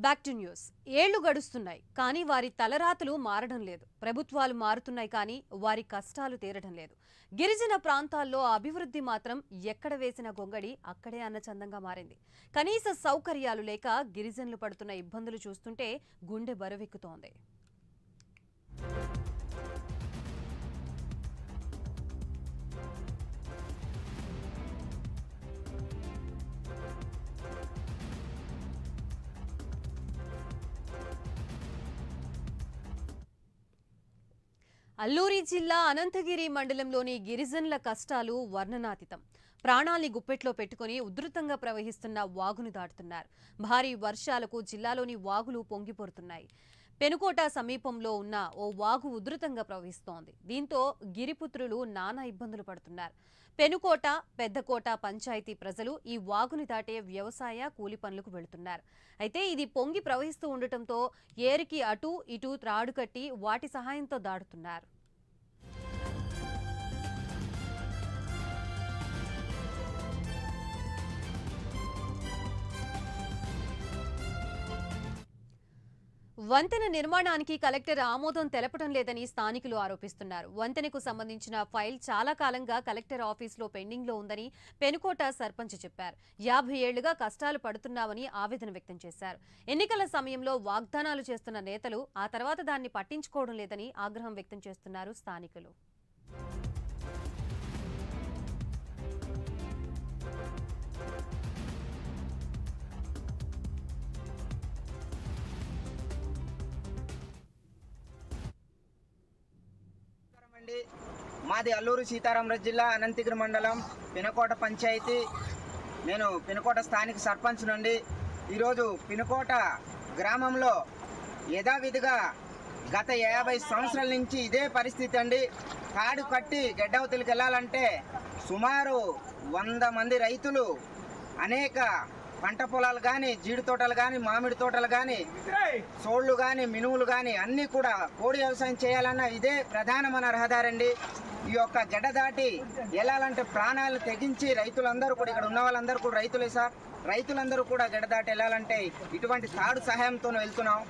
Back to news. ఏళ్లు గడుస్తున్నాయి కానీ వారి తలరాతలు మారడం లేదు. ప్రభుత్వాలు మారుతున్నాయి కానీ వారి కష్టాలు తీరడం లేదు. గిరిజన ప్రాంతాల్లో అభివృద్ధి మాత్రం ఎక్కడ వేసిన గొంగడి అక్కడే అన్నచందంగా మారింది. కనీస సౌకర్యాలు లేక గిరిజనులు పడుతున్న ఇబ్బందులు చూస్తుంటే గుండె బరువెక్కుతోంది. అల్లూరి జిల్లా అనంతగిరి మండలంలోని గిరిజనుల కష్టాలు వర్ణనాతీతం. ప్రాణాల్ని గుప్పెట్లో పెట్టుకుని ఉధృతంగా ప్రవహిస్తున్న వాగును దాటుతున్నారు. భారీ వర్షాలకు జిల్లాలోని వాగులు పొంగిపొరుతున్నాయి. పెనుకోట సమీపంలో ఉన్న ఓ వాగు ఉధృతంగా ప్రవహిస్తోంది. దీంతో గిరిపుత్రులు నానా ఇబ్బందులు పడుతున్నారు. పెనుకోట, పెద్దకోట పంచాయతీ ప్రజలు ఈ వాగుని దాటే వ్యవసాయ కూలి పనులకు వెళుతున్నారు. అయితే ఇది పొంగి ప్రవహిస్తూ ఉండటంతో ఏరికి అటు ఇటు త్రాడు కట్టి వాటి సహాయంతో దాటుతున్నారు. వంతెన నిర్మాణానికి కలెక్టర్ ఆమోదం తెలపడం లేదని స్థానికులు ఆరోపిస్తున్నారు. వంతెనకు సంబంధించిన ఫైల్ చాలా కాలంగా కలెక్టర్ ఆఫీసులో పెండింగ్లో ఉందని పెనుకోట సర్పంచ్ చెప్పారు. 50 ఏళ్లుగా కష్టాలు పడుతున్నామని ఆవేదన వ్యక్తం చేశారు. ఎన్నికల సమయంలో వాగ్దానాలు చేస్తున్న నేతలు ఆ తర్వాత దాన్ని పట్టించుకోవడం లేదని ఆగ్రహం వ్యక్తం చేస్తున్నారు స్థానికులు. మాది అల్లూరు సీతారామరాజు జిల్లా అనంతగిరి మండలం పినకోట పంచాయతీ. నేను పినకోట స్థానిక సర్పంచ్ నుండి ఈరోజు పినకోట గ్రామంలో యథావిధిగా గత 50 సంవత్సరాల నుంచి ఇదే పరిస్థితి అండి. కాడు కట్టి గడ్డవతలికి వెళ్ళాలంటే సుమారు 100 మంది రైతులు అనేక పంట పొలాలు కానీ, జీడి తోటలు కానీ, మామిడి తోటలు కానీ, సోళ్లు కానీ, మినువులు కానీ అన్నీ కూడా కోడి వ్యవసాయం చేయాలన్నా ఇదే ప్రధానమైన రహదారండి. ఈ యొక్క గడ్డ దాటి వెళ్ళాలంటే ప్రాణాలు తెగించి రైతులందరూ కూడా, ఇక్కడ ఉన్న వాళ్ళందరూ కూడా రైతులే సార్, రైతులందరూ కూడా గడ్డ దాటి వెళ్ళాలంటే ఇటువంటి తాడు సహాయంతో వెళ్తున్నాం.